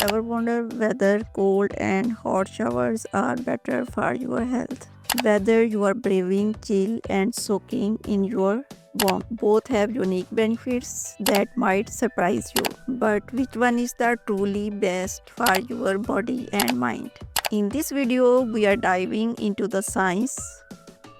Ever wonder whether cold and hot showers are better for your health? Whether you are braving chill and soaking in your warmth, both have unique benefits that might surprise you. But which one is the truly best for your body and mind? In this video, we are diving into the science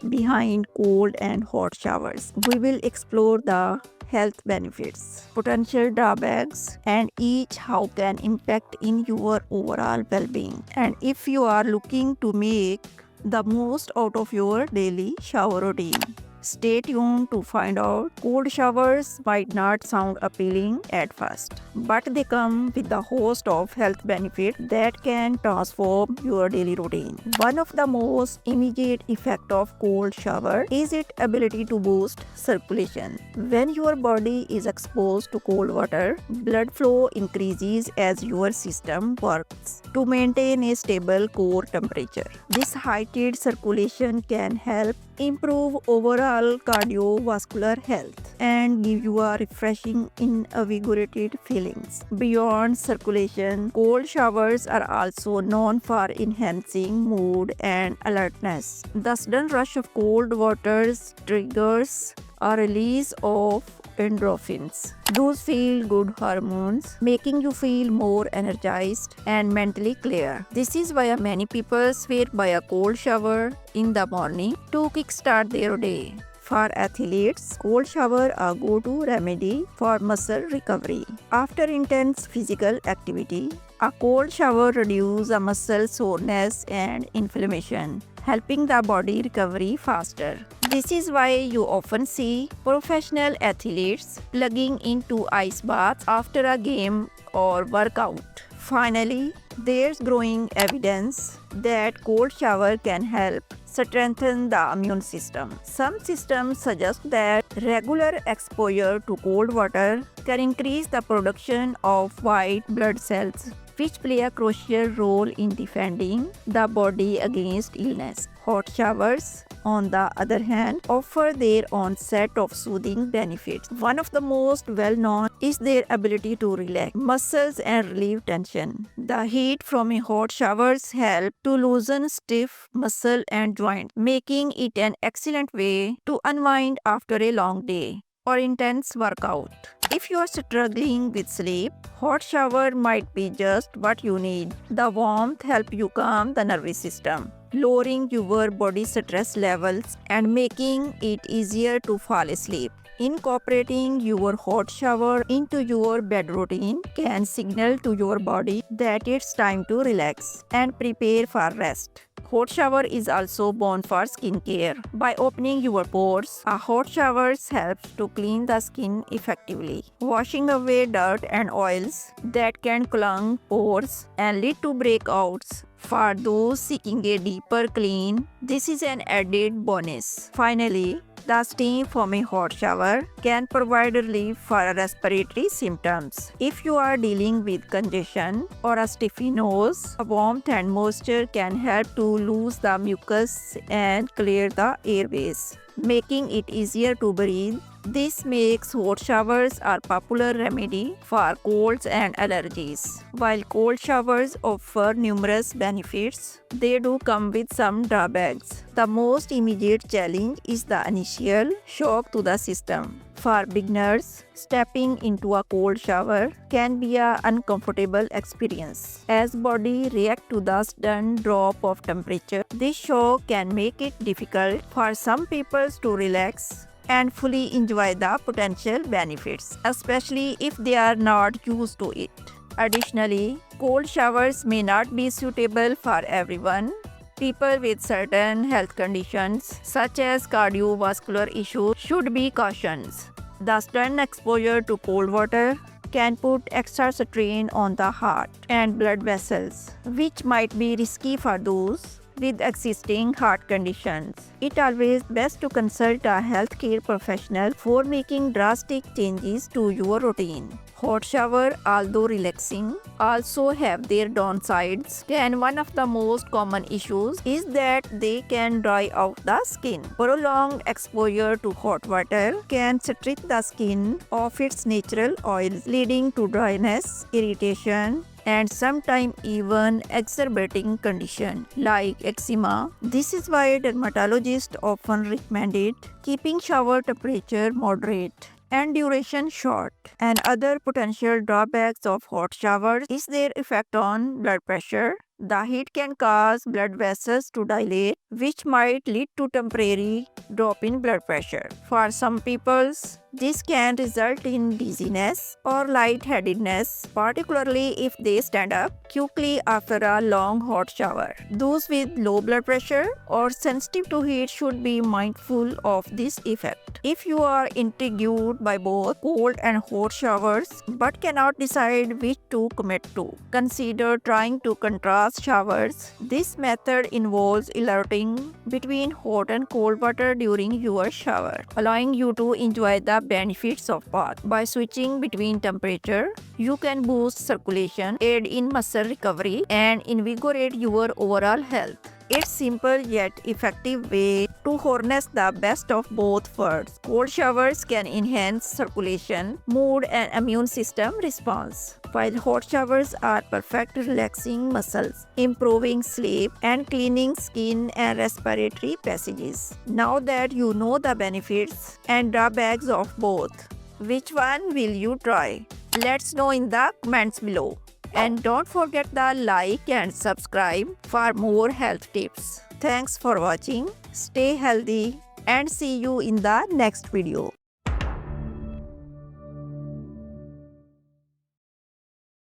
behind cold and hot showers. We will explore the health benefits, potential drawbacks, and each how can impact in your overall well-being. And if you are looking to make the most out of your daily shower routine, stay tuned to find out. Cold showers might not sound appealing at first, but they come with a host of health benefits that can transform your daily routine. One of the most immediate effects of cold shower is its ability to boost circulation. When your body is exposed to cold water, blood flow increases as your system works to maintain a stable core temperature. This heightened circulation can help improve overall cardiovascular health and give you a refreshing, invigorated feelings. Beyond circulation, cold showers are also known for enhancing mood and alertness. The sudden rush of cold water triggers a release of endorphins. Those feel good hormones, making you feel more energized and mentally clear. This is why many people swear by a cold shower in the morning to kickstart their day. For athletes, cold shower are a go-to remedy for muscle recovery. After intense physical activity, a cold shower reduces muscle soreness and inflammation, helping the body recovery faster. This is why you often see professional athletes plugging into ice baths after a game or workout. Finally, there's growing evidence that cold shower can help strengthen the immune system. Some systems suggest that regular exposure to cold water can increase the production of white blood cells, which play a crucial role in defending the body against illness. Hot showers, on the other hand, offer their own set of soothing benefits. One of the most well-known is their ability to relax muscles and relieve tension. The heat from a hot showers help to loosen stiff muscle and joints, making it an excellent way to unwind after a long day or intense workout. If you are struggling with sleep, hot shower might be just what you need. The warmth helps you calm the nervous system, lowering your body stress levels and making it easier to fall asleep. Incorporating your hot shower into your bed routine can signal to your body that it's time to relax and prepare for rest. Hot shower is also born for skincare. By opening your pores, a hot shower helps to clean the skin effectively, washing away dirt and oils that can clog pores and lead to breakouts. For those seeking a deeper clean, this is an added bonus. Finally, the steam from a hot shower can provide relief for respiratory symptoms. If you are dealing with congestion or a stuffy nose, warmth and moisture can help to lose the mucus and clear the airways, making it easier to breathe. This makes hot showers a popular remedy for colds and allergies. While cold showers offer numerous benefits, they do come with some drawbacks. The most immediate challenge is the initial shock to the system. For beginners, stepping into a cold shower can be an uncomfortable experience. As body reacts to the sudden drop of temperature, this shock can make it difficult for some people to relax and fully enjoy the potential benefits, especially if they are not used to it. Additionally, cold showers may not be suitable for everyone. People with certain health conditions, such as cardiovascular issues, should be cautioned. The sudden exposure to cold water can put extra strain on the heart and blood vessels, which might be risky for those with existing heart conditions. It's always best to consult a healthcare professional for making drastic changes to your routine. Hot shower, although relaxing, also have their downsides, and one of the most common issues is that they can dry out the skin. Prolonged exposure to hot water can strip the skin of its natural oils, leading to dryness, irritation, and sometimes even exacerbating condition like eczema. This is why dermatologists often recommend it. Keeping shower temperature moderate and duration short. And other potential drawbacks of hot showers is their effect on blood pressure. The heat can cause blood vessels to dilate, which might lead to temporary drop in blood pressure. For some people, this can result in dizziness or lightheadedness, particularly if they stand up quickly after a long hot shower. Those with low blood pressure or sensitive to heat should be mindful of this effect. If you are intrigued by both cold and hot showers but cannot decide which to commit to, consider trying to contrast showers. This method involves alternating between hot and cold water during your shower, allowing you to enjoy the benefits of both. By switching between temperature, you can boost circulation, aid in muscle recovery, and invigorate your overall health. It's simple yet effective way to harness the best of both worlds. Cold showers can enhance circulation, mood, and immune system response, while hot showers are perfect relaxing muscles, improving sleep, and cleaning skin and respiratory passages. Now that you know the benefits and drawbacks of both, which one will you try? Let's know in the comments below. And don't forget to like and subscribe for more health tips. Thanks for watching. Stay healthy and see you in the next video.